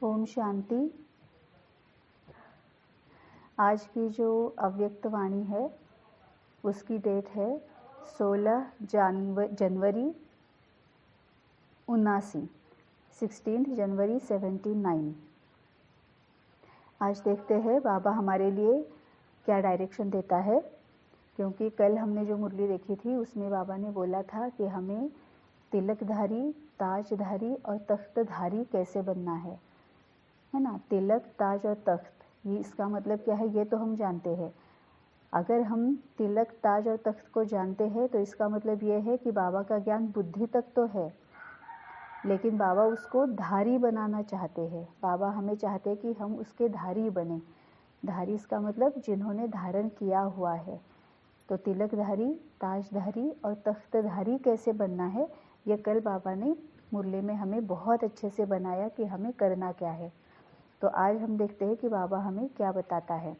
ओम शांति। आज की जो अव्यक्त वाणी है उसकी डेट है 16 जनवरी 79, 16 जनवरी 79। आज देखते हैं बाबा हमारे लिए क्या डायरेक्शन देता है, क्योंकि कल हमने जो मुरली देखी थी उसमें बाबा ने बोला था कि हमें तिलकधारी, ताजधारी और तख्तधारी कैसे बनना है ना। तिलक, ताज और तख्त, ये इसका मतलब क्या है ये तो हम जानते हैं। अगर हम तिलक, ताज और तख्त को जानते हैं तो इसका मतलब ये है कि बाबा का ज्ञान बुद्धि तक तो है, लेकिन बाबा उसको धारी बनाना चाहते हैं। बाबा हमें चाहते हैं कि हम उसके धारी बने। धारी इसका मतलब जिन्होंने धारण किया हुआ है। तो तिलकधारी, ताजधारी और तख्तधारी कैसे बनना है ये कल बाबा ने मुरली में हमें बहुत अच्छे से बनाया कि हमें करना क्या है। तो आज हम देखते हैं कि बाबा हमें क्या बताता है।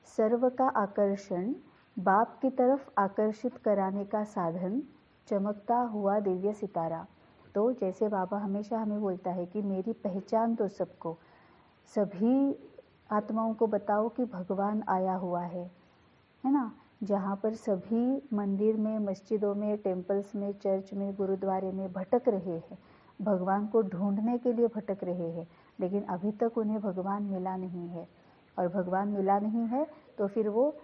सर्व का आकर्षण बाप की तरफ आकर्षित कराने का साधन चमकता हुआ दिव्य सितारा। तो जैसे बाबा हमेशा हमें बोलता है कि मेरी पहचान तो सबको, सभी आत्माओं को बताओ कि भगवान आया हुआ है ना। जहाँ पर सभी मंदिर में, मस्जिदों में, टेम्पल्स में, चर्च में, गुरुद्वारे में भटक रहे हैं, भगवान को ढूंढने के लिए भटक रहे हैं, लेकिन अभी तक उन्हें भगवान मिला नहीं है। और भगवान मिला नहीं है तो फिर वो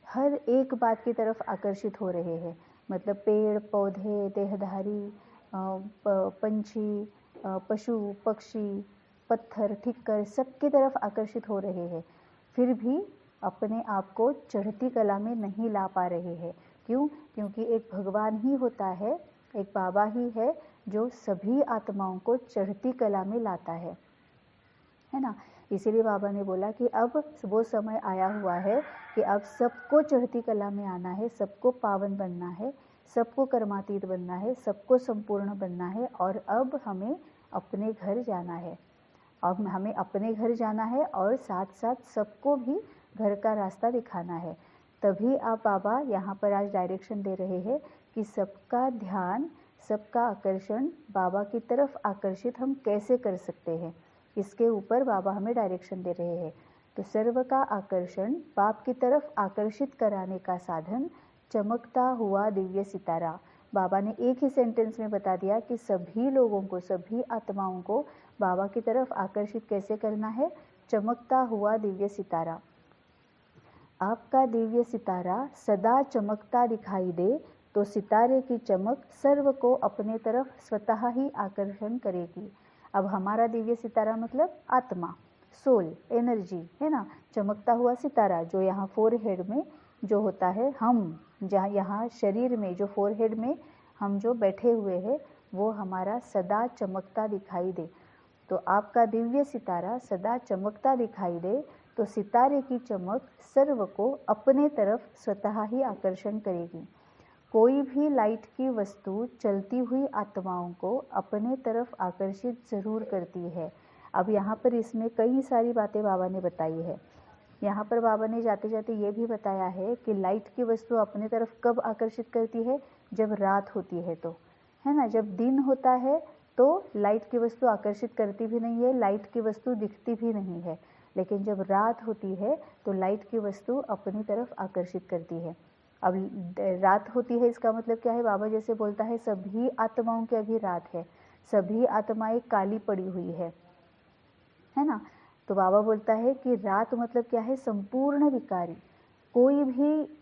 हर एक बात की तरफ आकर्षित हो रहे हैं। मतलब पेड़ पौधे, देहधारी, पंछी, पशु पक्षी, पत्थर, ठिक्कर, सबकी तरफ आकर्षित हो रहे हैं, फिर भी अपने आप को चढ़ती कला में नहीं ला पा रहे हैं। क्यों? क्योंकि एक भगवान ही होता है, एक बाबा ही है जो सभी आत्माओं को चढ़ती कला में लाता है ना। इसीलिए बाबा ने बोला कि अब वो समय आया हुआ है कि अब सबको चढ़ती कला में आना है, सबको पावन बनना है, सबको कर्मातीत बनना है, सबको संपूर्ण बनना है। और अब हमें अपने घर जाना है। अब हमें अपने घर जाना है और साथ साथ सबको भी घर का रास्ता दिखाना है। तभी आप बाबा यहाँ पर आज डायरेक्शन दे रहे हैं कि सबका ध्यान, सबका आकर्षण बाबा की तरफ आकर्षित हम कैसे कर सकते हैं, इसके ऊपर बाबा हमें डायरेक्शन दे रहे हैं। तो सर्व का आकर्षण बाप की तरफ आकर्षित कराने का साधन चमकता हुआ दिव्य सितारा। बाबा ने एक ही सेंटेंस में बता दिया कि सभी लोगों को, सभी आत्माओं को बाबा की तरफ आकर्षित कैसे करना है। चमकता हुआ दिव्य सितारा। आपका दिव्य सितारा सदा चमकता दिखाई दे तो सितारे की चमक सर्व को अपने तरफ स्वतः ही आकर्षण करेगी। अब हमारा दिव्य सितारा मतलब आत्मा, सोल, एनर्जी है ना। चमकता हुआ सितारा जो यहाँ फोरहेड में जो होता है, हम जहाँ यहाँ शरीर में जो फोरहेड में हम जो बैठे हुए हैं वो हमारा सदा चमकता दिखाई दे। तो आपका दिव्य सितारा सदा चमकता दिखाई दे तो सितारे की चमक सर्व को अपने तरफ स्वतः ही आकर्षण करेगी। कोई भी लाइट की वस्तु चलती हुई आत्माओं को अपने तरफ आकर्षित जरूर करती है। अब यहाँ पर इसमें कई सारी बातें बाबा ने बताई है। यहाँ पर बाबा ने जाते जाते ये भी बताया है कि लाइट की वस्तु अपने तरफ कब आकर्षित करती है, जब रात होती है तो, है ना। जब दिन होता है तो लाइट की वस्तु आकर्षित करती भी नहीं है, लाइट की वस्तु दिखती भी नहीं है। लेकिन जब रात होती है तो लाइट की वस्तु अपनी तरफ आकर्षित करती है। अब रात होती है इसका मतलब क्या है, बाबा जैसे बोलता है सभी आत्माओं की अभी रात है, सभी आत्माएं काली पड़ी हुई है ना। तो बाबा बोलता है कि रात मतलब क्या है, संपूर्ण विकारी, कोई भी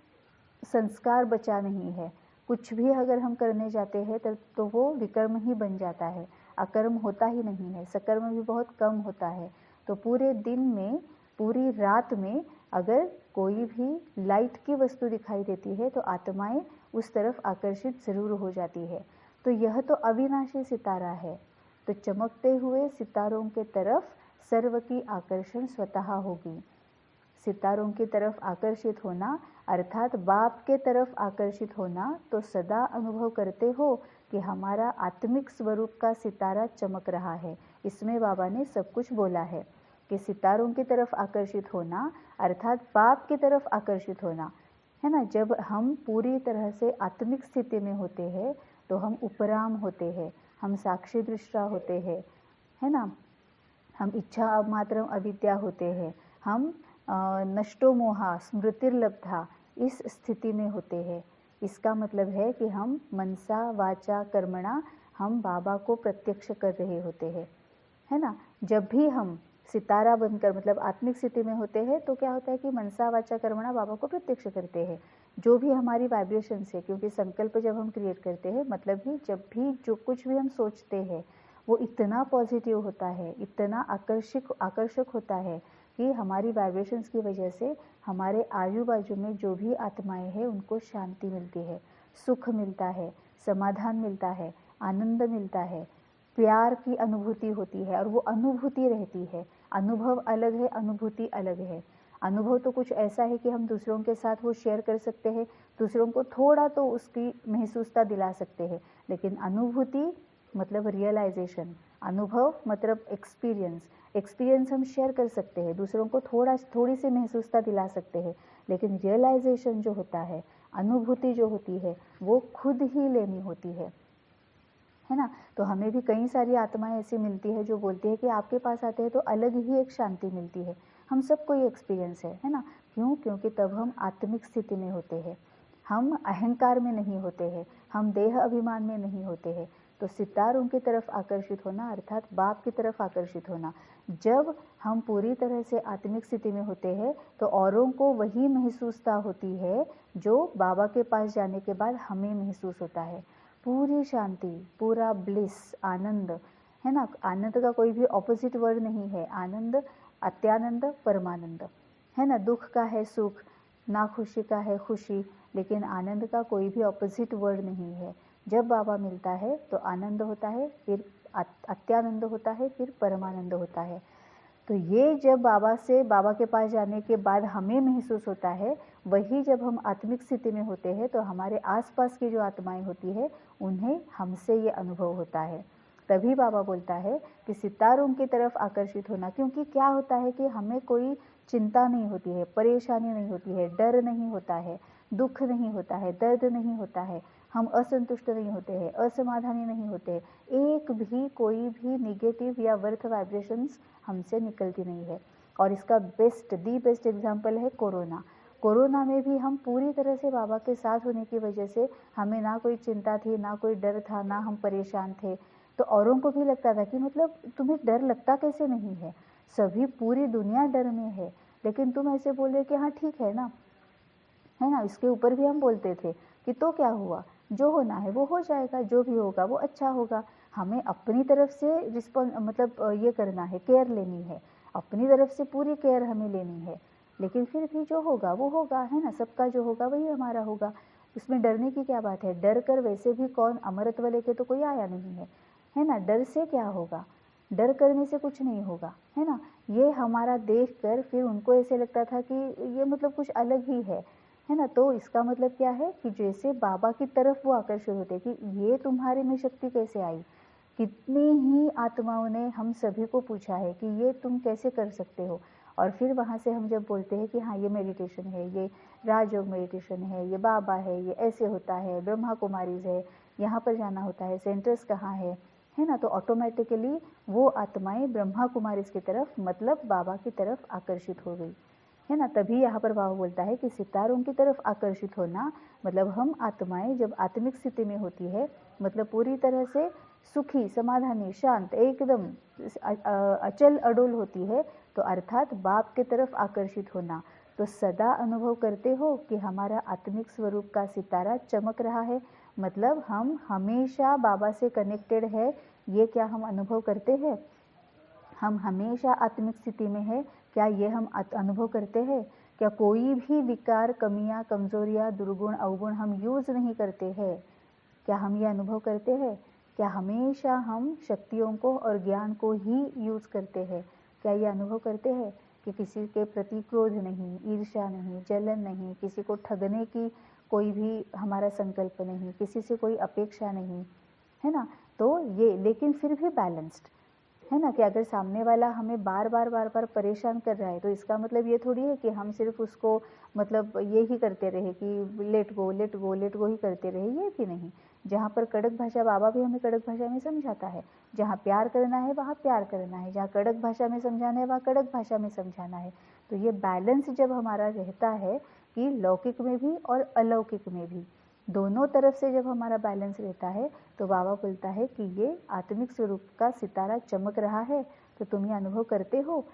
संस्कार बचा नहीं है। कुछ भी अगर हम करने जाते हैं तो वो विकर्म ही बन जाता है, अकर्म होता ही नहीं है, सकर्म भी बहुत कम होता है। तो पूरे दिन में, पूरी रात में अगर कोई भी लाइट की वस्तु दिखाई देती है तो आत्माएं उस तरफ आकर्षित जरूर हो जाती है। तो यह तो अविनाशी सितारा है। तो चमकते हुए सितारों के तरफ सर्व की आकर्षण स्वतः होगी। सितारों की तरफ आकर्षित होना अर्थात बाप के तरफ आकर्षित होना, तो सदा अनुभव करते हो कि हमारा आत्मिक स्वरूप का सितारा चमक रहा है। इसमें बाबा ने सब कुछ बोला है कि सितारों की तरफ आकर्षित होना अर्थात बाप की तरफ आकर्षित होना, है ना। जब हम पूरी तरह से आत्मिक स्थिति में होते हैं तो हम उपराम होते हैं, हम साक्षी दृष्टा होते हैं, है ना। हम इच्छा मात्रम अविद्या होते हैं, हम नष्टो मोहा स्मृतिर्लब्धा इस स्थिति में होते हैं। इसका मतलब है कि हम मनसा वाचा कर्मणा हम बाबा को प्रत्यक्ष कर रहे होते हैं, है ना। जब भी हम सितारा बनकर मतलब आत्मिक स्थिति में होते हैं तो क्या होता है कि मनसा वाचा कर्मणा बाबा को प्रत्यक्ष करते हैं। जो भी हमारी वाइब्रेशन से, क्योंकि संकल्प जब हम क्रिएट करते हैं मतलब ही जब भी जो कुछ भी हम सोचते हैं वो इतना पॉजिटिव होता है, इतना आकर्षक होता है कि हमारी वाइब्रेशंस की वजह से हमारे आजू बाजू में जो भी आत्माएं हैं उनको शांति मिलती है, सुख मिलता है, समाधान मिलता है, आनंद मिलता है, प्यार की अनुभूति होती है और वो अनुभूति रहती है। अनुभव अलग है, अनुभूति अलग है। अनुभव तो कुछ ऐसा है कि हम दूसरों के साथ वो शेयर कर सकते हैं, दूसरों को थोड़ा तो उसकी महसूसता दिला सकते हैं, लेकिन अनुभूति मतलब रियलाइजेशन, अनुभव मतलब एक्सपीरियंस हम शेयर कर सकते हैं, दूसरों को थोड़ी सी महसूसता दिला सकते हैं, लेकिन रियलाइजेशन जो होता है, अनुभूति जो होती है वो खुद ही लेनी होती है ना। तो हमें भी कई सारी आत्माएं ऐसी मिलती है जो बोलती है कि आपके पास आते हैं तो अलग ही एक शांति मिलती है। हम सबको ये एक्सपीरियंस है ना। क्यों? क्योंकि तब हम आत्मिक स्थिति में होते हैं, हम अहंकार में नहीं होते हैं, हम देह अभिमान में नहीं होते हैं। तो सितारों की तरफ आकर्षित होना अर्थात बाप की तरफ आकर्षित होना। जब हम पूरी तरह से आत्मिक स्थिति में होते हैं तो औरों को वही महसूसता होती है जो बाबा के पास जाने के बाद हमें महसूस होता है। पूरी शांति, पूरा ब्लिस, आनंद, है ना। आनंद का कोई भी ऑपोजिट वर्ड नहीं है। आनंद, अत्यानंद, परमानंद, है ना। दुख का है सुख, ना खुशी का है खुशी, लेकिन आनंद का कोई भी ऑपोजिट वर्ड नहीं है। जब बाबा मिलता है तो आनंद होता है, फिर अत्यानंद होता है, फिर परमानंद होता है। तो ये जब बाबा के पास जाने के बाद हमें महसूस होता है, वही जब हम आत्मिक स्थिति में होते हैं तो हमारे आसपास की जो आत्माएं होती है उन्हें हमसे ये अनुभव होता है। तभी बाबा बोलता है कि सितारों की तरफ आकर्षित होना। क्योंकि क्या होता है कि हमें कोई चिंता नहीं होती है, परेशानी नहीं होती है, डर नहीं होता है, दुख नहीं होता है, दर्द नहीं होता है, हम असंतुष्ट नहीं होते हैं, असमाधानी नहीं होते हैं, एक भी कोई भी निगेटिव या वर्थ वाइब्रेशंस हमसे निकलती नहीं है। और इसका दी बेस्ट एग्जाम्पल है कोरोना। कोरोना में भी हम पूरी तरह से बाबा के साथ होने की वजह से हमें ना कोई चिंता थी, ना कोई डर था, ना हम परेशान थे। तो औरों को भी लगता था कि मतलब तुम्हें डर लगता कैसे नहीं है, सभी पूरी दुनिया डर में है, लेकिन तुम ऐसे बोल रहे कि हाँ ठीक है ना, है ना। इसके ऊपर भी हम बोलते थे कि तो क्या हुआ, जो होना है वो हो जाएगा, जो भी होगा वो अच्छा होगा। हमें अपनी तरफ से मतलब ये करना है, केयर लेनी है, अपनी तरफ से पूरी केयर हमें लेनी है। लेकिन फिर भी जो होगा वो होगा, है ना। सबका जो होगा वही हमारा होगा, उसमें डरने की क्या बात है। डर कर वैसे भी कौन अमृतत्व लेके तो कोई आया नहीं है ना। डर से क्या होगा, डर करने से कुछ नहीं होगा, है ना। ये हमारा देख कर फिर उनको ऐसे लगता था कि ये मतलब कुछ अलग ही है ना। तो इसका मतलब क्या है कि जैसे बाबा की तरफ वो आकर्षित होते कि ये तुम्हारे में शक्ति कैसे आई। कितनी ही आत्माओं ने हम सभी को पूछा है कि ये तुम कैसे कर सकते हो। और फिर वहाँ से हम जब बोलते हैं कि हाँ ये मेडिटेशन है, ये राजयोग मेडिटेशन है, ये बाबा है, ये ऐसे होता है, ब्रह्मा कुमारीज है, यहाँ पर जाना होता है, सेंटर्स कहाँ है ना। तो ऑटोमेटिकली वो आत्माएं ब्रह्मा कुमारीज की तरफ मतलब बाबा की तरफ आकर्षित हो गई, है ना। तभी यहाँ पर बाबा बोलता है कि सितारों की तरफ आकर्षित होना मतलब हम आत्माएं जब आत्मिक स्थिति में होती है मतलब पूरी तरह से सुखी, समाधानी, शांत, एकदम अचल अडोल होती है, तो अर्थात बाप की तरफ आकर्षित होना। तो सदा अनुभव करते हो कि हमारा आत्मिक स्वरूप का सितारा चमक रहा है, मतलब हम हमेशा बाबा से कनेक्टेड है। ये क्या हम अनुभव करते हैं? हम हमेशा आत्मिक स्थिति में है, क्या ये हम अनुभव करते हैं? क्या कोई भी विकार, कमियां, कमजोरियां, दुर्गुण, अवगुण हम यूज नहीं करते हैं? क्या हम ये अनुभव करते हैं? क्या हमेशा हम शक्तियों को और ज्ञान को ही यूज करते हैं? क्या ये अनुभव करते हैं कि किसी के प्रति क्रोध नहीं, ईर्ष्या नहीं, जलन नहीं, किसी को ठगने की कोई भी हमारा संकल्प नहीं, किसी से कोई अपेक्षा नहीं, है ना। तो ये लेकिन फिर भी बैलेंस्ड, है ना। कि अगर सामने वाला हमें बार बार परेशान कर रहा है तो इसका मतलब ये थोड़ी है कि हम सिर्फ उसको मतलब ये ही करते रहे कि लेट गो ही करते रहे, ये भी नहीं। जहाँ पर कड़क भाषा, बाबा भी हमें कड़क भाषा में समझाता है, जहाँ प्यार करना है वहाँ प्यार करना है, जहाँ कड़क भाषा में समझाना है वहाँ कड़क भाषा में समझाना है। तो ये बैलेंस जब हमारा रहता है कि लौकिक में भी और अलौकिक में भी दोनों तरफ से जब हमारा बैलेंस रहता है, तो बाबा बोलता है कि ये आत्मिक स्वरूप का सितारा चमक रहा है, तो तुम ये अनुभव करते हो,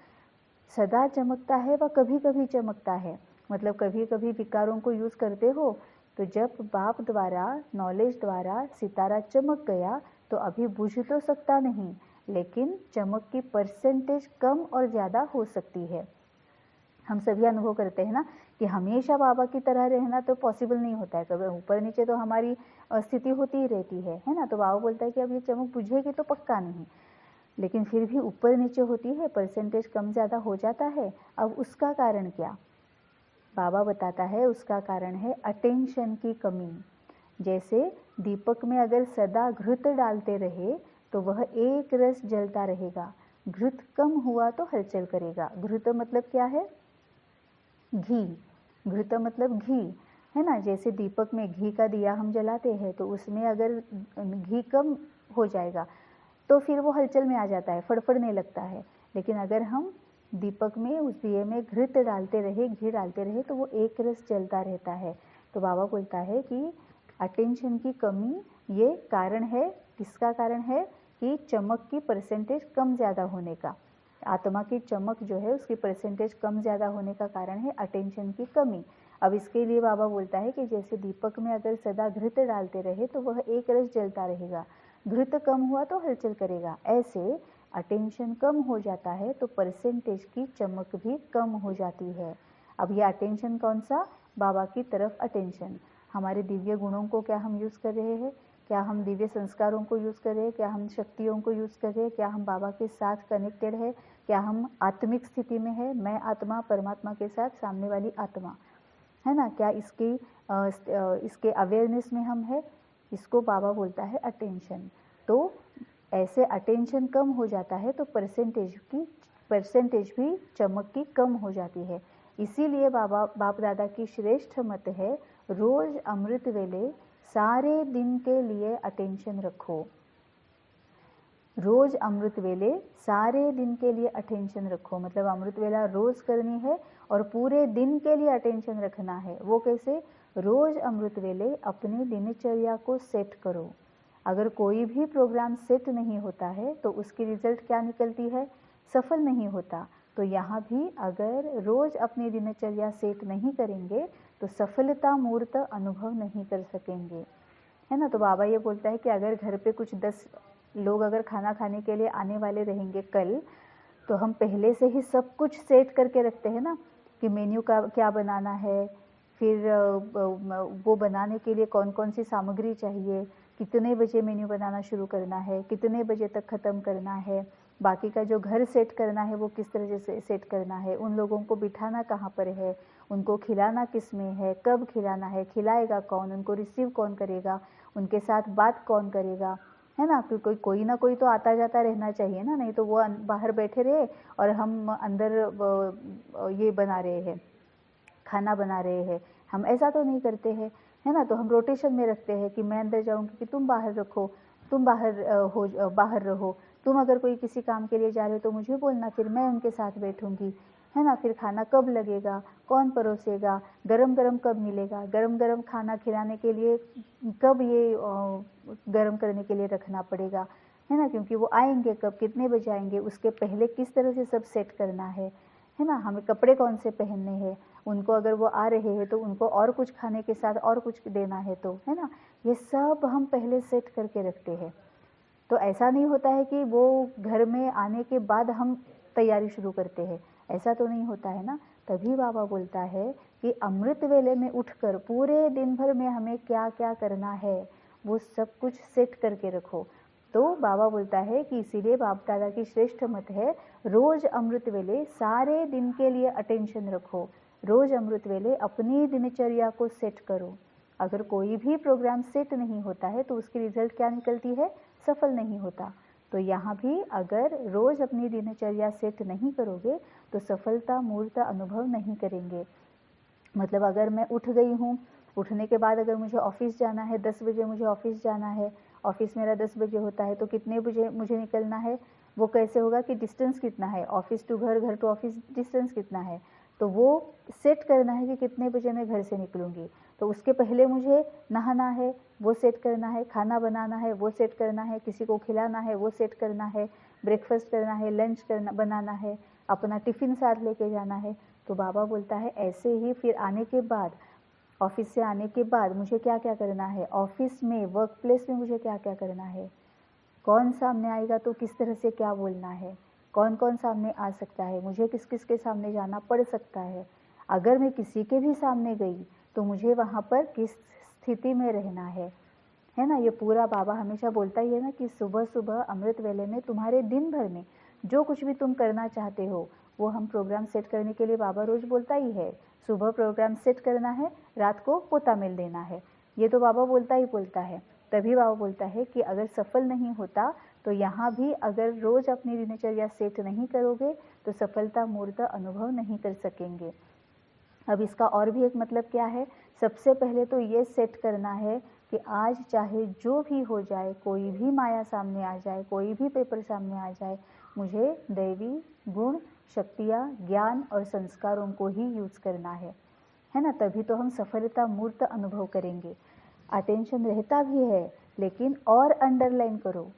सदा चमकता है व कभी कभी चमकता है, मतलब कभी कभी विकारों को यूज करते हो। तो जब बाप द्वारा, नॉलेज द्वारा सितारा चमक गया तो अभी बुझ तो सकता नहीं, लेकिन चमक की परसेंटेज कम और ज़्यादा हो सकती है। हम सभी अनुभव करते हैं ना कि हमेशा बाबा की तरह रहना तो पॉसिबल नहीं होता है, कभी ऊपर नीचे तो हमारी स्थिति होती ही रहती है ना। तो बाबा बोलता है कि अब ये चमक बुझेगी तो पक्का नहीं, लेकिन फिर भी ऊपर नीचे होती है, परसेंटेज कम ज़्यादा हो जाता है। अब उसका कारण क्या, बाबा बताता है उसका कारण है अटेंशन की कमी। जैसे दीपक में अगर सदा घृत डालते रहे तो वह एक रस जलता रहेगा, घृत कम हुआ तो हलचल करेगा। घृत मतलब क्या है, घी, घृत मतलब घी है ना। जैसे दीपक में घी का दिया हम जलाते हैं तो उसमें अगर घी कम हो जाएगा तो फिर वो हलचल में आ जाता है, फड़फड़ने लगता है। लेकिन अगर हम दीपक में, उस दिए में घृत डालते रहे, घी डालते रहे, तो वो एक रस जलता रहता है। तो बाबा बोलता है कि अटेंशन की कमी ये कारण है। किसका कारण है कि चमक की परसेंटेज कम ज़्यादा होने का, आत्मा की चमक जो है उसकी परसेंटेज कम ज़्यादा होने का कारण है अटेंशन की कमी। अब इसके लिए बाबा बोलता है कि जैसे दीपक में अगर सदा घृत डालते रहे तो वह एक रस जलता रहेगा, घृत कम हुआ तो हलचल करेगा। ऐसे अटेंशन कम हो जाता है तो परसेंटेज की चमक भी कम हो जाती है। अब ये अटेंशन कौन सा, बाबा की तरफ अटेंशन। हमारे दिव्य गुणों को क्या हम यूज़ कर रहे हैं, क्या हम दिव्य संस्कारों को यूज़ कर रहे हैं, क्या हम शक्तियों को यूज़ कर रहे हैं, क्या हम बाबा के साथ कनेक्टेड है, क्या हम आत्मिक स्थिति में है, मैं आत्मा परमात्मा के साथ सामने वाली आत्मा है ना, क्या इसके अवेयरनेस में हम है। इसको बाबा बोलता है अटेंशन। तो ऐसे अटेंशन कम हो जाता है तो परसेंटेज भी चमक की कम हो जाती है। इसीलिए बाप दादा की श्रेष्ठ मत है, रोज अमृत वेले सारे दिन के लिए अटेंशन रखो। रोज अमृत वेले सारे दिन के लिए अटेंशन रखो, मतलब अमृत वेला रोज करनी है और पूरे दिन के लिए अटेंशन रखना है। वो कैसे, रोज अमृत वेले अपनी दिनचर्या को सेट करो। अगर कोई भी प्रोग्राम सेट नहीं होता है तो उसकी रिजल्ट क्या निकलती है, सफल नहीं होता। तो यहाँ भी अगर रोज अपनी दिनचर्या सेट नहीं करेंगे तो सफलता मूर्त अनुभव नहीं कर सकेंगे, है ना। तो बाबा ये बोलता है कि अगर घर पे कुछ 10 लोग अगर खाना खाने के लिए आने वाले रहेंगे कल, तो हम पहले से ही सब कुछ सेट करके रखते हैं ना कि मेन्यू का क्या बनाना है, फिर वो बनाने के लिए कौन कौन सी सामग्री चाहिए, कितने बजे मेन्यू बनाना शुरू करना है, कितने बजे तक ख़त्म करना है, बाकी का जो घर सेट करना है वो किस तरह से सेट करना है, उन लोगों को बिठाना कहाँ पर है, उनको खिलाना किस में है, कब खिलाना है, खिलाएगा कौन, उनको रिसीव कौन करेगा, उनके साथ बात कौन करेगा, है ना। क्योंकि कोई ना कोई तो आता जाता रहना चाहिए ना, नहीं तो वो बाहर बैठे रहे और हम अंदर ये बना रहे हैं, खाना बना रहे हैं, हम ऐसा तो नहीं करते हैं, है ना। तो हम रोटेशन में रखते हैं कि मैं अंदर जाऊंगी कि तुम बाहर रखो, तुम बाहर रहो, तुम अगर कोई किसी काम के लिए जा रहे हो तो मुझे बोलना, फिर मैं उनके साथ बैठूंगी, है ना। फिर खाना कब लगेगा, कौन परोसेगा, गरम गरम कब मिलेगा, गरम गरम खाना खिलाने के लिए कब ये गरम करने के लिए रखना पड़ेगा, है ना। क्योंकि वो आएंगे कब, कितने बजे आएंगे, उसके पहले किस तरह से सब सेट करना है ना। हमें कपड़े कौन से पहनने हैं, उनको अगर वो आ रहे हैं तो उनको और कुछ खाने के साथ और कुछ देना है तो, है ना। ये सब हम पहले सेट करके रखते हैं। तो ऐसा नहीं होता है कि वो घर में आने के बाद हम तैयारी शुरू करते हैं, ऐसा तो नहीं होता है ना। तभी बाबा बोलता है कि अमृत वेले में उठकर पूरे दिन भर में हमें क्या क्या करना है वो सब कुछ सेट करके रखो। तो बाबा बोलता है कि इसीलिए बाप दादा की श्रेष्ठ मत है, रोज अमृत वेले सारे दिन के लिए अटेंशन रखो, रोज अमृत वेले अपनी दिनचर्या को सेट करो। अगर कोई भी प्रोग्राम सेट नहीं होता है तो उसकी रिजल्ट क्या निकलती है, सफल नहीं होता। तो यहाँ भी अगर रोज अपनी दिनचर्या सेट नहीं करोगे तो सफलता मूर्त अनुभव नहीं करेंगे। मतलब अगर मैं उठ गई हूँ उठने के बाद अगर मुझे ऑफिस जाना है, 10 बजे मुझे ऑफिस जाना है, ऑफिस मेरा 10 बजे होता है, तो कितने बजे मुझे निकलना है, वो कैसे होगा कि डिस्टेंस कितना है, ऑफिस टू घर, घर टू ऑफिस डिस्टेंस कितना है, तो वो सेट करना है कि कितने बजे मैं घर से निकलूँगी। तो उसके पहले मुझे नहाना है, वो सेट करना है, खाना बनाना है, वो सेट करना है, किसी को खिलाना है, वो सेट करना है, ब्रेकफास्ट करना है, लंच करना बनाना है, अपना टिफ़िन साथ लेके जाना है। तो बाबा बोलता है ऐसे ही फिर आने के बाद, ऑफिस से आने के बाद मुझे क्या क्या करना है, ऑफिस में, वर्क प्लेस में मुझे क्या क्या करना है, कौन सामने आएगा तो किस तरह से क्या बोलना है, कौन कौन सामने आ सकता है, मुझे किस किस के सामने जाना पड़ सकता है, अगर मैं किसी के भी सामने गई तो मुझे वहाँ पर किस स्थिति में रहना है ना। ये पूरा बाबा हमेशा बोलता ही है ना कि सुबह सुबह अमृत वेले में तुम्हारे दिन भर में जो कुछ भी तुम करना चाहते हो वो हम प्रोग्राम सेट करने के लिए बाबा रोज बोलता ही है। सुबह प्रोग्राम सेट करना है, रात को पोता मिल देना है, ये तो बाबा बोलता ही बोलता है। तभी बाबा बोलता है कि अगर सफल नहीं होता तो यहाँ भी अगर रोज अपनी दिनचर्या सेट नहीं करोगे तो सफलता मूर्त अनुभव नहीं कर सकेंगे। अब इसका और भी एक मतलब क्या है, सबसे पहले तो ये सेट करना है कि आज चाहे जो भी हो जाए, कोई भी माया सामने आ जाए, कोई भी पेपर सामने आ जाए, मुझे दैवी गुण, शक्तियाँ, ज्ञान और संस्कारों को ही यूज़ करना है ना। तभी तो हम सफलता मूर्त अनुभव करेंगे। अटेंशन रहता भी है, लेकिन और अंडरलाइन करो,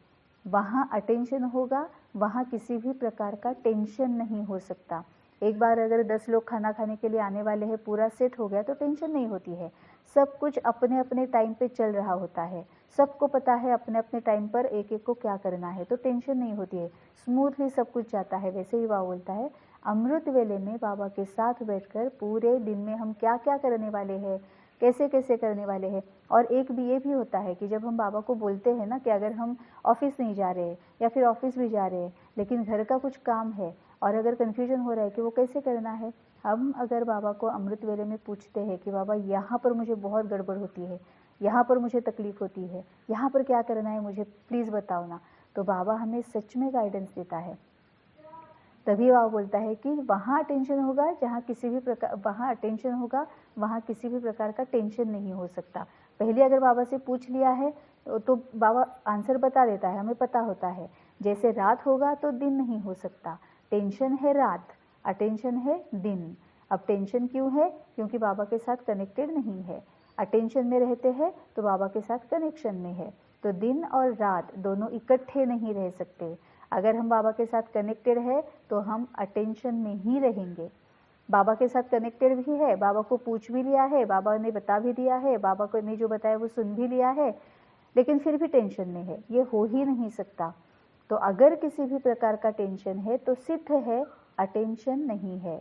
वहाँ अटेंशन होगा, वहाँ किसी भी प्रकार का टेंशन नहीं हो सकता। एक बार अगर 10 लोग खाना खाने के लिए आने वाले हैं, पूरा सेट हो गया तो टेंशन नहीं होती है। सब कुछ अपने अपने टाइम पे चल रहा होता है, सबको पता है अपने अपने टाइम पर एक एक को क्या करना है, तो टेंशन नहीं होती है, स्मूथली सब कुछ जाता है। वैसे ही बाबा बोलता है अमृत वेले में बाबा के साथ बैठकर पूरे दिन में हम क्या क्या करने वाले हैं, कैसे कैसे करने वाले हैं। और एक भी ये भी होता है कि जब हम बाबा को बोलते हैं ना कि अगर हम ऑफिस नहीं जा रहे या फिर ऑफिस भी जा रहे हैं लेकिन घर का कुछ काम है और अगर कन्फ्यूजन हो रहा है कि वो कैसे करना है, हम अगर बाबा को अमृत वेले में पूछते हैं कि बाबा यहाँ पर मुझे बहुत गड़बड़ होती है, यहाँ पर मुझे तकलीफ होती है, यहाँ पर क्या करना है मुझे प्लीज़ बताओ ना, तो बाबा हमें सच में गाइडेंस देता है। तभी बाबा बोलता है कि वहाँ टेंशन होगा जहाँ किसी भी प्रकार, वहाँ अटेंशन होगा वहाँ किसी भी प्रकार का टेंशन नहीं हो सकता। पहले अगर बाबा से पूछ लिया है तो बाबा आंसर बता देता है, हमें पता होता है। जैसे रात होगा तो दिन नहीं हो सकता, टेंशन है रात, अटेंशन है दिन। अब टेंशन क्यों है, क्योंकि बाबा के साथ कनेक्टेड नहीं है। अटेंशन में रहते हैं तो बाबा के साथ कनेक्शन में है, तो दिन और रात दोनों इकट्ठे नहीं रह सकते। अगर हम बाबा के साथ कनेक्टेड है तो हम अटेंशन में ही रहेंगे। बाबा के साथ कनेक्टेड भी है, बाबा को पूछ भी लिया है, बाबा ने बता भी दिया है, बाबा को ने जो बताया वो सुन भी लिया है, लेकिन फिर भी टेंशन में है, ये हो ही नहीं सकता। तो अगर किसी भी प्रकार का टेंशन है तो सिद्ध है अटेंशन नहीं है।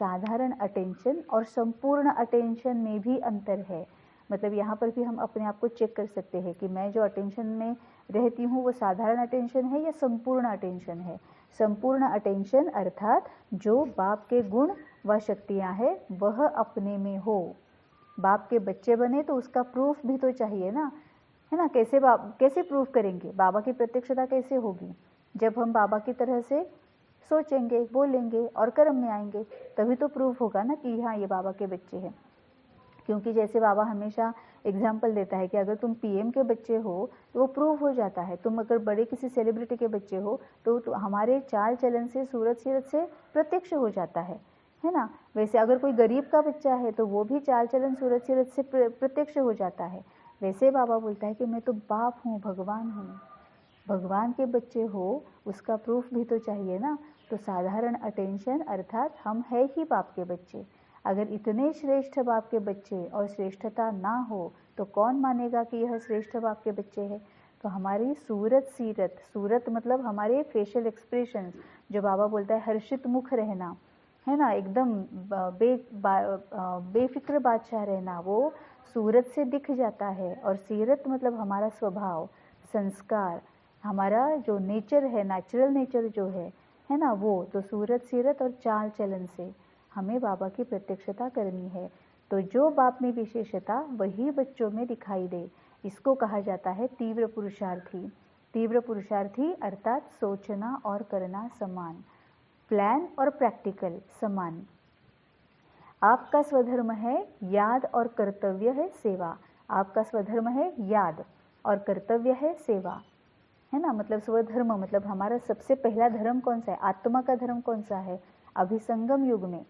साधारण अटेंशन और संपूर्ण अटेंशन में भी अंतर है। मतलब यहाँ पर भी हम अपने आप को चेक कर सकते हैं कि मैं जो अटेंशन में रहती हूँ वो साधारण अटेंशन है या संपूर्ण अटेंशन है। संपूर्ण अटेंशन अर्थात जो बाप के गुण व शक्तियाँ हैं वह अपने में हो। बाप के बच्चे बने तो उसका प्रूफ भी तो चाहिए ना, है ना। कैसे प्रूफ करेंगे, बाबा की प्रत्यक्षता कैसे होगी, जब हम बाबा की तरह से सोचेंगे, बोलेंगे और कर्म में आएंगे, तभी तो प्रूफ होगा ना कि हाँ ये बाबा के बच्चे हैं। क्योंकि जैसे बाबा हमेशा एग्जाम्पल देता है कि अगर तुम पीएम के बच्चे हो तो वो प्रूफ हो जाता है, तुम अगर बड़े किसी सेलिब्रिटी के बच्चे हो तो हमारे चाल चलन से, सूरत सीरत से प्रत्यक्ष हो जाता है ना। वैसे अगर कोई गरीब का बच्चा है तो वो भी चाल चलन, सूरत सीरत से प्रत्यक्ष हो जाता है। वैसे बाबा बोलता है कि मैं तो बाप हूँ, भगवान हूँ। भगवान के बच्चे हो उसका प्रूफ भी तो चाहिए ना। तो साधारण अटेंशन अर्थात हम है ही बाप के बच्चे। अगर इतने श्रेष्ठ बाप के बच्चे और श्रेष्ठता ना हो तो कौन मानेगा कि यह श्रेष्ठ बाप के बच्चे हैं। तो हमारी सूरत सीरत, सूरत मतलब हमारे फेशियल एक्सप्रेशन, जो बाबा बोलता है हर्षित मुख रहना, है ना, एकदम बेफिक्र बादशाह रहना, वो सूरत से दिख जाता है। और सीरत मतलब हमारा स्वभाव, संस्कार, हमारा जो नेचर है, नेचुरल नेचर जो है ना, वो तो सूरत सीरत और चाल चलन से हमें बाबा की प्रत्यक्षता करनी है। तो जो बाप में विशेषता वही बच्चों में दिखाई दे, इसको कहा जाता है तीव्र पुरुषार्थी। तीव्र पुरुषार्थी अर्थात सोचना और करना समान, प्लान और प्रैक्टिकल समान। आपका स्वधर्म है याद और कर्तव्य है सेवा। आपका स्वधर्म है याद और कर्तव्य है सेवा, है ना। मतलब स्वधर्म मतलब हमारा सबसे पहला धर्म कौन सा है, आत्मा का धर्म कौन सा है, अभी संगम युग में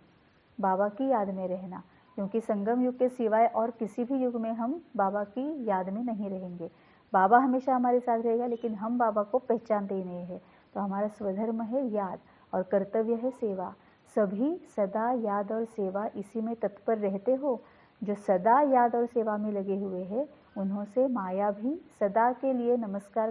बाबा की याद में रहना, क्योंकि संगम युग के सिवाय और किसी भी युग में हम बाबा की याद में नहीं रहेंगे। बाबा हमेशा हमारे साथ रहेगा, लेकिन हम बाबा को पहचानते ही नहीं है। तो हमारा स्वधर्म है याद और कर्तव्य है सेवा। सभी सदा याद और सेवा इसी में तत्पर रहते हो। जो सदा याद और सेवा में लगे हुए हैं, उन्हों से माया भी सदा के लिए नमस्कार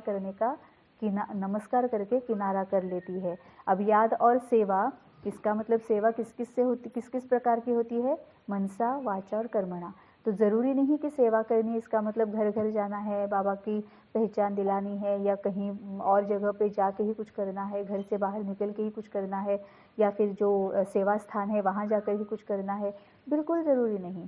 करके किनारा कर लेती है। अब याद और सेवा, इसका मतलब सेवा किस किस से होती, किस किस प्रकार की होती है, मनसा वाचा और कर्मणा। तो ज़रूरी नहीं कि सेवा करनी इसका मतलब घर घर जाना है, बाबा की पहचान दिलानी है, या कहीं और जगह पे जाके ही कुछ करना है, घर से बाहर निकल के ही कुछ करना है, या फिर जो सेवा स्थान है वहाँ जाकर ही कुछ करना है। बिल्कुल ज़रूरी नहीं।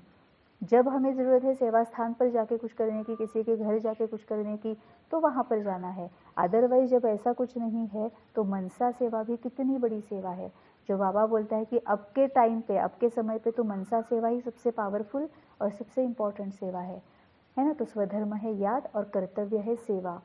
जब हमें ज़रूरत है सेवा स्थान पर जाके कुछ करने की, किसी के घर जाके कुछ करने की, तो वहाँ पर जाना है। अदरवाइज जब ऐसा कुछ नहीं है तो मनसा सेवा भी कितनी बड़ी सेवा है। जो बाबा बोलता है कि अब के टाइम पे, अब के समय पे तो मनसा सेवा ही सबसे पावरफुल और सबसे इम्पोर्टेंट सेवा है ना। तो स्वधर्म है याद और कर्तव्य है सेवा।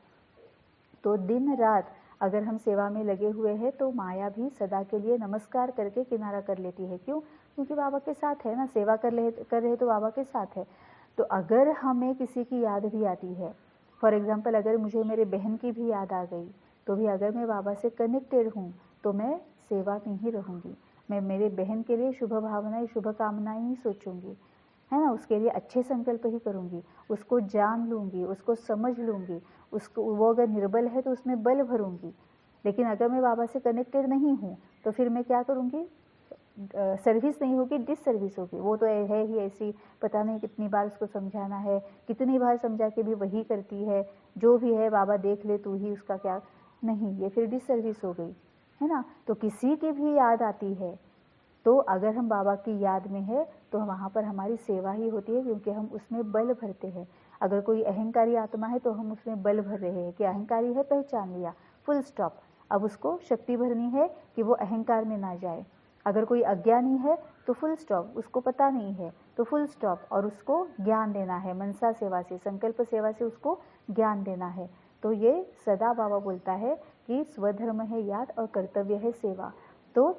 तो दिन रात अगर हम सेवा में लगे हुए हैं तो माया भी सदा के लिए नमस्कार करके किनारा कर लेती है। क्यों? क्योंकि बाबा के साथ है ना, सेवा कर रहे तो बाबा के साथ है। तो अगर हमें किसी की याद भी आती है, फॉर एग्जाम्पल अगर मुझे मेरे बहन की भी याद आ गई, तो भी अगर मैं बाबा से कनेक्टेड हूँ तो मैं सेवा में ही रहूँगी। मैं मेरे बहन के लिए शुभ भावनाएं, शुभ कामनाएं ही सोचूंगी, है ना। उसके लिए अच्छे संकल्प ही करूँगी, उसको जान लूँगी, उसको समझ लूँगी, उसको, वो अगर निर्बल है तो उसमें बल भरूँगी। लेकिन अगर मैं बाबा से कनेक्टेड नहीं हूँ तो फिर मैं क्या करूँगी, सर्विस नहीं होगी, डिससर्विस होगी। वो तो है ही ऐसी, पता नहीं कितनी बार उसको समझाना है, कितनी बार समझा के भी वही करती है, जो भी है बाबा देख ले तू ही, उसका क्या नहीं, ये फिर डिससर्विस हो गई, है ना। तो किसी की भी याद आती है तो अगर हम बाबा की याद में है तो वहाँ पर हमारी सेवा ही होती है, क्योंकि हम उसमें बल भरते हैं। अगर कोई अहंकारी आत्मा है तो हम उसमें बल भर रहे हैं कि अहंकारी है, पहचान लिया, फुल स्टॉप। अब उसको शक्ति भरनी है कि वो अहंकार में ना जाए। अगर कोई अज्ञानी है तो फुल स्टॉप, उसको पता नहीं है तो फुल स्टॉप, और उसको ज्ञान देना है, मनसा सेवा से, संकल्प सेवा से उसको ज्ञान देना है। तो ये सदा बाबा बोलता है कि स्वधर्म है याद और कर्तव्य है सेवा। तो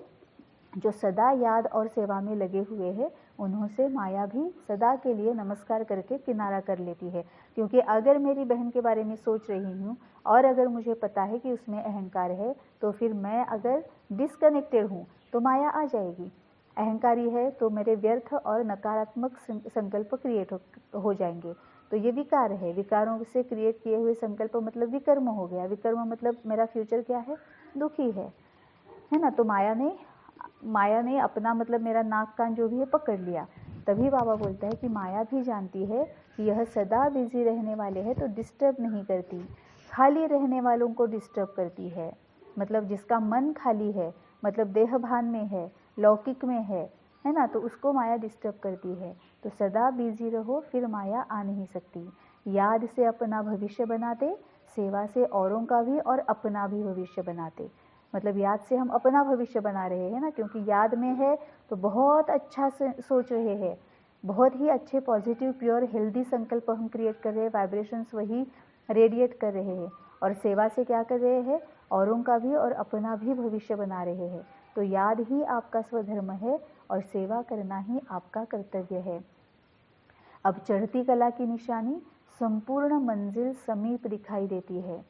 जो सदा याद और सेवा में लगे हुए हैं, उन्हों से माया भी सदा के लिए नमस्कार करके किनारा कर लेती है। क्योंकि अगर मेरी बहन के बारे में सोच रही हूँ और अगर मुझे पता है कि उसमें अहंकार है, तो फिर मैं अगर डिसकनेक्टेड हूँ तो माया आ जाएगी। अहंकारी है तो मेरे व्यर्थ और नकारात्मक संकल्प क्रिएट हो जाएंगे। तो ये विकार है, विकारों से क्रिएट किए हुए संकल्प मतलब विकर्म हो गया। विकर्म मतलब मेरा फ्यूचर क्या है, दुखी है ना। तो माया ने अपना मतलब मेरा नाक कान जो भी है पकड़ लिया। तभी बाबा बोलता है कि माया भी जानती है कि यह सदा बिजी रहने वाले हैं तो डिस्टर्ब नहीं करती, खाली रहने वालों को डिस्टर्ब करती है। मतलब जिसका मन खाली है, मतलब देह भान में है, लौकिक में है ना, तो उसको माया डिस्टर्ब करती है। तो सदा बिजी रहो, फिर माया आ नहीं सकती। याद से अपना भविष्य बनाते, सेवा से औरों का भी और अपना भी भविष्य बनाते। मतलब याद से हम अपना भविष्य बना रहे हैं ना, क्योंकि याद में है तो बहुत अच्छा से सोच रहे हैं, बहुत ही अच्छे पॉजिटिव प्योर हेल्दी संकल्प हम क्रिएट कर रहे हैं, वाइब्रेशंस वही रेडिएट कर रहे हैं। और सेवा से क्या कर रहे हैं, औरों का भी और अपना भी भविष्य बना रहे हैं। तो याद ही आपका स्वधर्म है और सेवा करना ही आपका कर्तव्य है। अब चढ़ती कला की निशानी, संपूर्ण मंजिल समीप दिखाई देती है।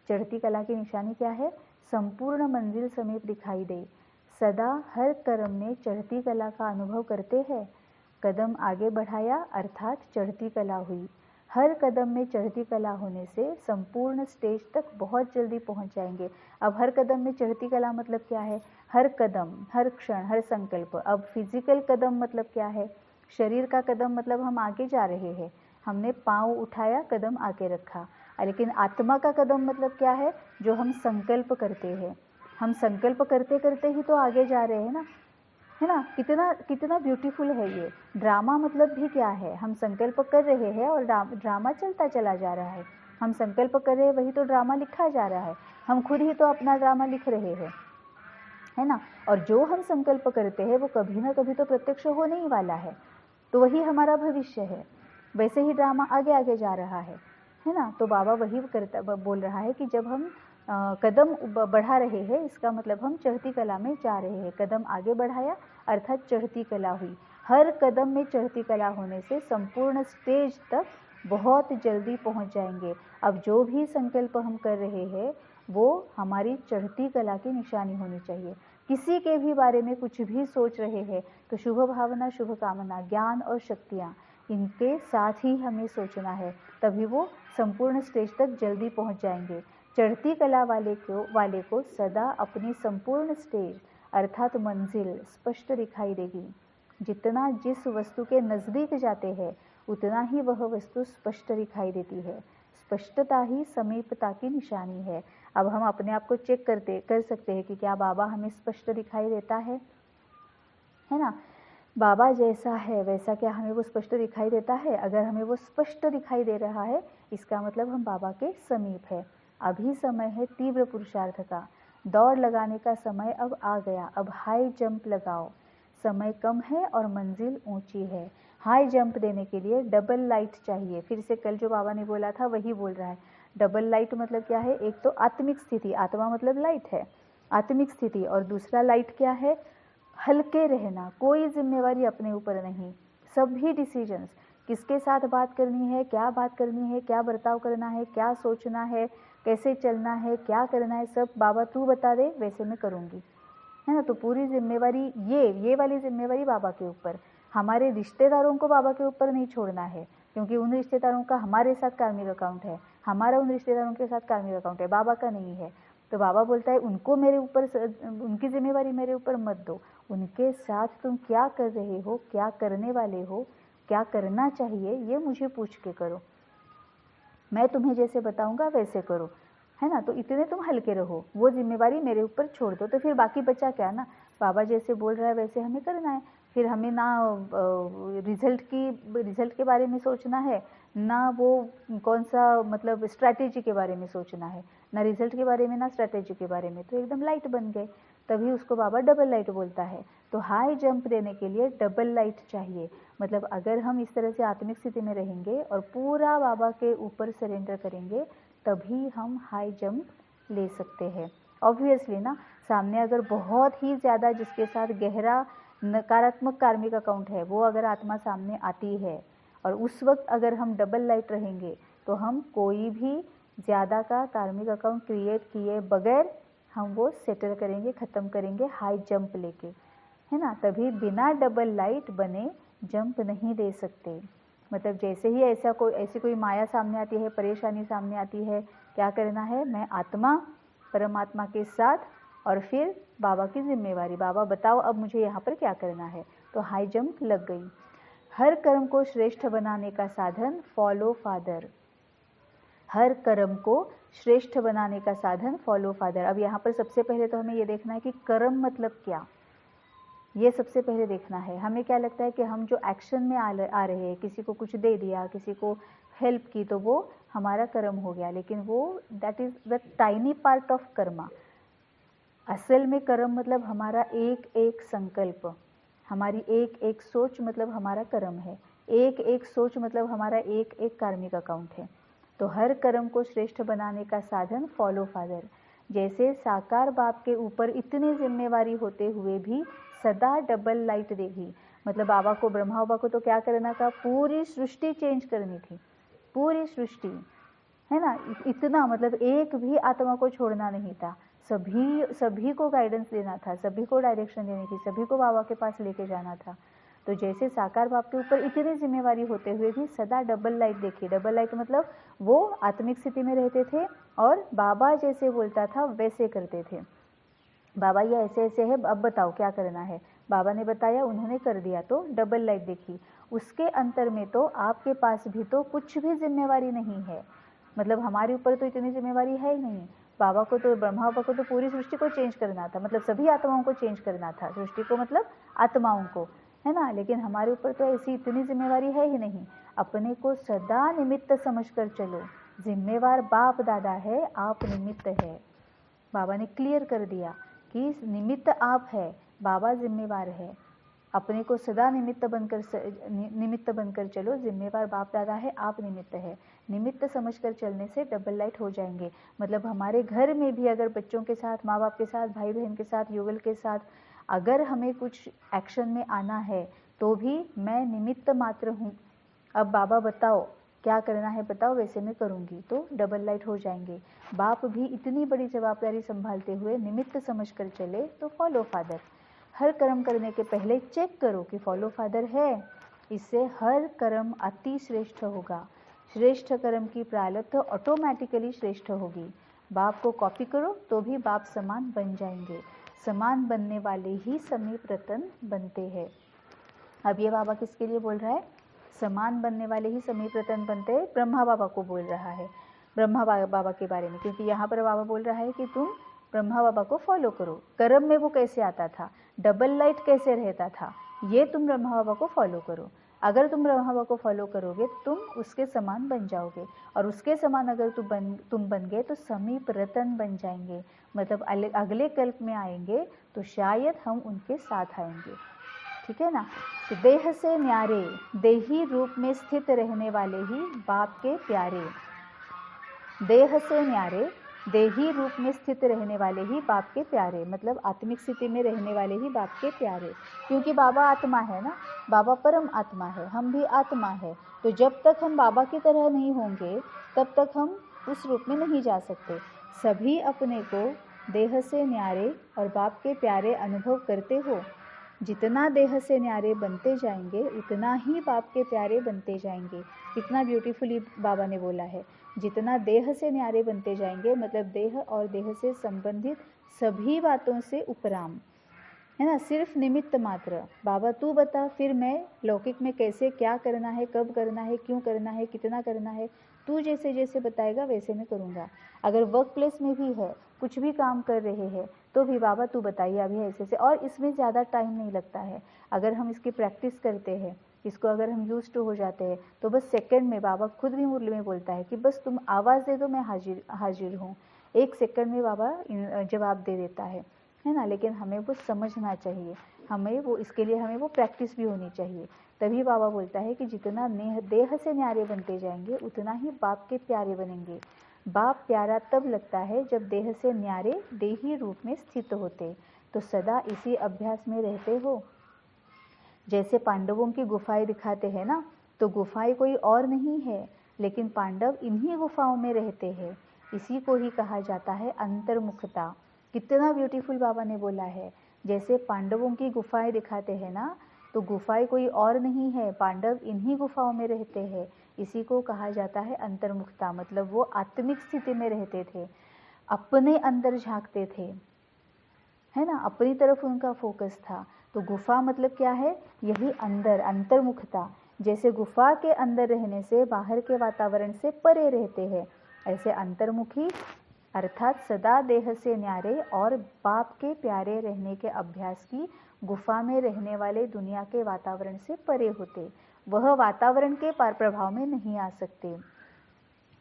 चढ़ती कला की निशानी क्या है, संपूर्ण मंजिल समीप दिखाई दे। सदा हर कर्म में चढ़ती कला का अनुभव करते हैं। कदम आगे बढ़ाया अर्थात चढ़ती कला हुई। हर कदम में चढ़ती कला होने से संपूर्ण स्टेज तक बहुत जल्दी पहुंच जाएंगे। अब हर कदम में चढ़ती कला मतलब क्या है, हर कदम, हर क्षण, हर संकल्प। अब फिजिकल कदम मतलब क्या है, शरीर का कदम मतलब हम आगे जा रहे हैं, हमने पाँव उठाया, कदम आगे रखा। लेकिन आत्मा का कदम मतलब क्या है, जो हम संकल्प करते हैं। हम संकल्प करते करते ही तो आगे जा रहे हैं ना, है ना। कितना कितना ब्यूटीफुल है ये ड्रामा। मतलब भी क्या है, हम संकल्प कर रहे हैं और ड्रामा चलता चला जा रहा है। हम संकल्प कर रहे हैं, वही तो ड्रामा लिखा जा रहा है। हम खुद ही तो अपना ड्रामा लिख रहे हैं। है ना। और जो हम संकल्प करते हैं वो कभी ना कभी तो प्रत्यक्ष होने ही वाला है, तो वही हमारा भविष्य है। वैसे ही ड्रामा आगे आगे जा रहा है ना। तो बाबा वही बोल रहा है कि जब हम कदम बढ़ा रहे हैं, इसका मतलब हम चढ़ती कला में जा रहे हैं। कदम आगे बढ़ाया अर्थात चढ़ती कला हुई। हर कदम में चढ़ती कला होने से संपूर्ण स्टेज तक बहुत जल्दी पहुंच जाएंगे। अब जो भी संकल्प हम कर रहे हैं वो हमारी चढ़ती कला की निशानी होनी चाहिए। किसी के भी बारे में कुछ भी सोच रहे हैं तो शुभ भावना, शुभ कामना, ज्ञान और शक्तियाँ, इनके साथ ही हमें सोचना है, तभी वो संपूर्ण स्टेज तक जल्दी पहुंच जाएंगे। चढ़ती कला वाले को सदा अपनी संपूर्ण स्टेज अर्थात मंजिल स्पष्ट दिखाई देगी। जितना जिस वस्तु के नज़दीक जाते हैं उतना ही वह वस्तु स्पष्ट दिखाई देती है। स्पष्टता ही समीपता की निशानी है। अब हम अपने आप को चेक कर सकते हैं कि क्या बाबा हमें स्पष्ट दिखाई देता है ना। बाबा जैसा है वैसा क्या हमें वो स्पष्ट दिखाई देता है? अगर हमें वो स्पष्ट दिखाई दे रहा है इसका मतलब हम बाबा के समीप है। अभी समय है तीव्र पुरुषार्थ का, दौड़ लगाने का समय अब आ गया। अब हाई जंप लगाओ, समय कम है और मंजिल ऊंची है। हाई जंप देने के लिए डबल लाइट चाहिए। फिर से कल जो बाबा ने बोला था वही बोल रहा है। डबल लाइट मतलब क्या है? एक तो आत्मिक स्थिति, आत्मा मतलब लाइट है, आत्मिक स्थिति, और दूसरा लाइट क्या है? हल्के रहना, कोई जिम्मेवारी अपने ऊपर नहीं। सभी डिसीजंस, किसके साथ बात करनी है, क्या बात करनी है, क्या बर्ताव करना है, क्या सोचना है, कैसे चलना है, क्या करना है, सब बाबा तू बता दे वैसे मैं करूँगी, है ना। तो पूरी जिम्मेवारी ये वाली जिम्मेवारी बाबा के ऊपर। हमारे रिश्तेदारों को बाबा के ऊपर नहीं छोड़ना है, क्योंकि उन रिश्तेदारों का हमारे साथ कार्मिक अकाउंट है, हमारा उन रिश्तेदारों के साथ कार्मिक अकाउंट है, बाबा का नहीं है। तो बाबा बोलता है उनको मेरे ऊपर, उनकी जिम्मेवारी मेरे ऊपर मत दो। उनके साथ तुम क्या कर रहे हो, क्या करने वाले हो, क्या करना चाहिए, ये मुझे पूछ के करो। मैं तुम्हें जैसे बताऊंगा वैसे करो, है ना। तो इतने तुम हल्के रहो, वो जिम्मेवारी मेरे ऊपर छोड़ दो। तो फिर बाकी बचा क्या ना, बाबा जैसे बोल रहा है वैसे हमें करना है। फिर हमें ना रिजल्ट के बारे में सोचना है, ना वो कौन सा मतलब स्ट्रैटेजी के बारे में सोचना है, ना रिजल्ट के बारे में ना स्ट्रैटेजी के बारे में। तो एकदम लाइट बन गए, तभी उसको बाबा डबल लाइट बोलता है। तो हाई जंप देने के लिए डबल लाइट चाहिए। मतलब अगर हम इस तरह से आत्मिक स्थिति में रहेंगे और पूरा बाबा के ऊपर सरेंडर करेंगे तभी हम हाई जंप ले सकते हैं। ऑब्वियसली ना, सामने अगर बहुत ही ज़्यादा जिसके साथ गहरा नकारात्मक कार्मिक अकाउंट है वो अगर आत्मा सामने आती है और उस वक्त अगर हम डबल लाइट रहेंगे तो हम कोई भी ज़्यादा का कार्मिक अकाउंट क्रिएट किए बगैर हम वो सेटल करेंगे, ख़त्म करेंगे हाई जंप लेके, है ना। तभी बिना डबल लाइट बने जंप नहीं दे सकते। मतलब जैसे ही ऐसी कोई माया सामने आती है, परेशानी सामने आती है, क्या करना है? मैं आत्मा परमात्मा के साथ, और फिर बाबा की जिम्मेवारी, बाबा बताओ अब मुझे यहाँ पर क्या करना है। तो हाई जंप लग गई। हर कर्म को श्रेष्ठ बनाने का साधन फॉलो फादर। हर कर्म को श्रेष्ठ बनाने का साधन फॉलो फादर। अब यहाँ पर सबसे पहले तो हमें ये देखना है कि कर्म मतलब क्या, ये सबसे पहले देखना है। हमें क्या लगता है कि हम जो एक्शन में आ रहे हैं, किसी को कुछ दे दिया, किसी को हेल्प की, तो वो हमारा कर्म हो गया, लेकिन वो that is the tiny part of Karma. असल में कर्म मतलब हमारा एक एक संकल्प, हमारी एक एक सोच मतलब हमारा कर्म है। एक एक सोच मतलब हमारा एक एक कार्मिक अकाउंट है। तो हर कर्म को श्रेष्ठ बनाने का साधन फॉलो फादर। जैसे साकार बाप के ऊपर इतनी जिम्मेवारी होते हुए भी सदा डबल लाइट देगी। मतलब बाबा को, ब्रह्मा बाबा को तो क्या करना था? पूरी सृष्टि चेंज करनी थी, पूरी सृष्टि, है ना। इतना मतलब एक भी आत्मा को छोड़ना नहीं था, सभी को गाइडेंस देना था, सभी को डायरेक्शन देनी थी, सभी को बाबा के पास लेके जाना था। तो जैसे साकार बाप के ऊपर इतनी जिम्मेवारी होते हुए भी सदा डबल लाइट देखी। डबल लाइट मतलब वो आत्मिक स्थिति में रहते थे और बाबा जैसे बोलता था वैसे करते थे। बाबा ये ऐसे ऐसे है, अब बताओ क्या करना है। बाबा ने बताया, उन्होंने कर दिया, तो डबल लाइट देखी। उसके अंतर में तो आपके पास भी तो कुछ भी जिम्मेवारी नहीं है। मतलब हमारे ऊपर तो इतनी जिम्मेवारी है ही नहीं। बाबा को तो, ब्रह्मा बाबा को तो पूरी सृष्टि को चेंज करना था, मतलब सभी आत्माओं को चेंज करना था। सृष्टि को मतलब आत्माओं को, है ना। लेकिन हमारे ऊपर तो ऐसी इतनी जिम्मेवारी है ही नहीं। अपने को सदा निमित्त समझकर चलो। जिम्मेवार बाप दादा है, आप निमित्त है। बाबा ने क्लियर कर दिया कि निमित्त आप है, बाबा जिम्मेवार है। अपने को सदा निमित्त बनकर चलो, जिम्मेवार बाप दादा है, आप निमित्त है। निमित्त समझकर चलने से डबल लाइट हो जाएंगे। मतलब हमारे घर में भी अगर बच्चों के साथ, माँ बाप के साथ, भाई बहन के साथ, युगल के साथ अगर हमें कुछ एक्शन में आना है तो भी मैं निमित्त मात्र हूँ। अब बाबा बताओ क्या करना है, बताओ, वैसे मैं करूँगी, तो डबल लाइट हो जाएंगे। बाप भी इतनी बड़ी जवाबदारी संभालते हुए निमित्त समझकर चले तो फॉलो फादर। हर कर्म करने के पहले चेक करो कि फॉलो फादर है। इससे हर कर्म अति श्रेष्ठ होगा। श्रेष्ठ कर्म की प्रारब्ध ऑटोमेटिकली श्रेष्ठ होगी। बाप को कॉपी करो तो भी बाप समान बन जाएंगे। समान बनने वाले ही समीप रतन बनते हैं। अब ये बाबा किसके लिए बोल रहा है? समान बनने वाले ही समीप रतन बनते हैं, ब्रह्मा बाबा को बोल रहा है, ब्रह्मा बाबा के बारे में। क्योंकि यहाँ पर बाबा बोल रहा है कि तुम ब्रह्मा बाबा को फॉलो करो। कर्म में वो कैसे आता था, डबल लाइट कैसे रहता था, ये तुम ब्रह्मा बाबा को फॉलो करो। अगर तुम ब्रह्मा बाबा को फॉलो करोगे तुम उसके समान बन जाओगे, और उसके समान अगर तुम बन गए तो समीप रतन बन जाएंगे। मतलब अगले कल्प में आएंगे तो शायद हम उनके साथ आएंगे। ठीक है ना। तो देह से न्यारे, देही रूप में स्थित रहने वाले ही बाप के प्यारे। देह से न्यारे, देही रूप में स्थित रहने वाले ही बाप के प्यारे, मतलब आत्मिक स्थिति में रहने वाले ही बाप के प्यारे। क्योंकि बाबा आत्मा है ना, बाबा परम आत्मा है, हम भी आत्मा है। तो जब तक हम बाबा की तरह नहीं होंगे तब तक हम उस रूप में नहीं जा सकते। सभी अपने को देह से न्यारे और बाप के प्यारे अनुभव करते हो। जितना देह से न्यारे बनते जाएंगे उतना ही बाप के प्यारे बनते जाएंगे। कितना ब्यूटीफुली बाबा ने बोला है, जितना देह से न्यारे बनते जाएंगे, मतलब देह और देह से संबंधित सभी बातों से उपराम, है ना, सिर्फ निमित्त मात्र। बाबा तू बता, फिर मैं लौकिक में कैसे क्या करना है, कब करना है, क्यों करना है, कितना करना है, तू जैसे जैसे बताएगा वैसे मैं करूँगा। अगर वर्क प्लेस में भी है, कुछ भी काम कर रहे हैं तो भी बाबा तू बताइए अभी ऐसे से, और इसमें ज़्यादा टाइम नहीं लगता है। अगर हम इसकी प्रैक्टिस करते हैं, इसको अगर हम यूज टू हो जाते हैं तो बस सेकंड में, बाबा खुद भी मुरली में बोलता है कि बस तुम आवाज़ दे दो मैं हाजिर हूँ। 1 सेकंड में बाबा जवाब दे देता है ना। लेकिन हमें वो समझना चाहिए, हमें वो, इसके लिए हमें वो प्रैक्टिस भी होनी चाहिए। तभी बाबा बोलता है कि जितना देह से न्यारे बनते जाएंगे उतना ही बाप के प्यारे बनेंगे। बाप प्यारा तब लगता है जब देह से न्यारे देही रूप में स्थित होते। तो सदा इसी अभ्यास में रहते हो। जैसे पांडवों की गुफाएं दिखाते हैं ना, तो गुफाएं कोई और नहीं है, लेकिन पांडव इन्हीं गुफाओं में रहते हैं। इसी को ही कहा जाता है अंतर्मुखता। कितना ब्यूटीफुल बाबा ने बोला है। जैसे पांडवों की गुफाएं दिखाते हैं ना, तो गुफाएं कोई और नहीं है, पांडव इन्हीं गुफाओं में रहते हैं। इसी को कहा जाता है अंतर्मुखता। मतलब वो आत्मिक स्थिति में रहते थे, अपने अंदर झांकते थे, है ना, अपनी तरफ उनका फोकस था। तो गुफा मतलब क्या है? यही अंदर, अंतर्मुखता। जैसे गुफा के अंदर रहने से बाहर के वातावरण से परे रहते हैं, ऐसे अंतर्मुखी अर्थात सदा देह से न्यारे और बाप के प्यारे रहने के अभ्यास की गुफा में रहने वाले दुनिया के वातावरण से परे होते। वह वातावरण के प्रभाव में नहीं आ सकते।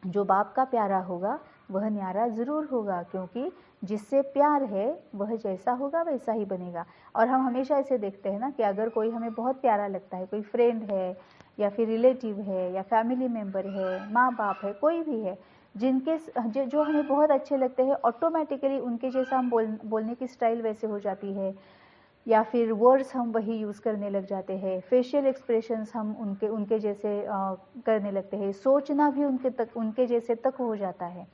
जो बाप का प्यारा होगा वह न्यारा ज़रूर होगा, क्योंकि जिससे प्यार है वह जैसा होगा वैसा ही बनेगा। और हम हमेशा ऐसे देखते हैं ना कि अगर कोई हमें बहुत प्यारा लगता है, कोई फ्रेंड है या फिर रिलेटिव है या फैमिली मेम्बर है, माँ बाप है, कोई भी है, जिनके जो हमें बहुत अच्छे लगते हैं, ऑटोमेटिकली उनके जैसा हम बोलने की स्टाइल वैसे हो जाती है, या फिर वर्ड्स हम वही यूज़ करने लग जाते हैं, फेशियल एक्सप्रेशंस हम उनके जैसे करने लगते हैं, सोचना भी उनके जैसे तक हो जाता है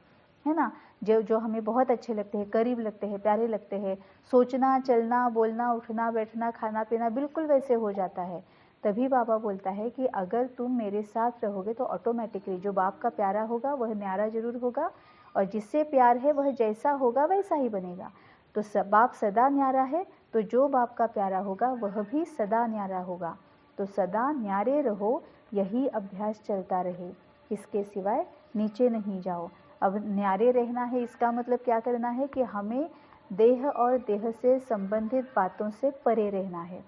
ना। जो हमें बहुत अच्छे लगते हैं, करीब लगते हैं, प्यारे लगते हैं, सोचना, चलना, बोलना, उठना, बैठना, खाना पीना बिल्कुल वैसे हो जाता है। तभी बाबा बोलता है कि अगर तुम मेरे साथ रहोगे तो ऑटोमेटिकली जो बाप का प्यारा होगा वह न्यारा जरूर होगा, और जिससे प्यार है वह जैसा होगा वैसा ही बनेगा। तो बाप सदा न्यारा है, तो जो बाप का प्यारा होगा वह भी सदा न्यारा होगा। तो सदा न्यारे रहो, यही अभ्यास चलता रहे, इसके सिवाय नीचे नहीं जाओ। अब न्यारे रहना है, इसका मतलब क्या करना है कि हमें देह और देह से संबंधित बातों से परे रहना है।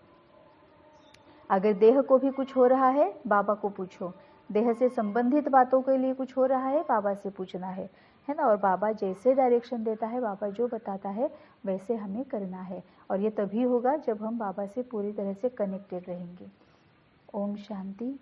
अगर देह को भी कुछ हो रहा है, बाबा को पूछो, देह से संबंधित बातों के लिए कुछ हो रहा है, बाबा से पूछना है ना। और बाबा जैसे डायरेक्शन देता है, बाबा जो बताता है वैसे हमें करना है। और ये तभी होगा जब हम बाबा से पूरी तरह से कनेक्टेड रहेंगे। ओम शांति।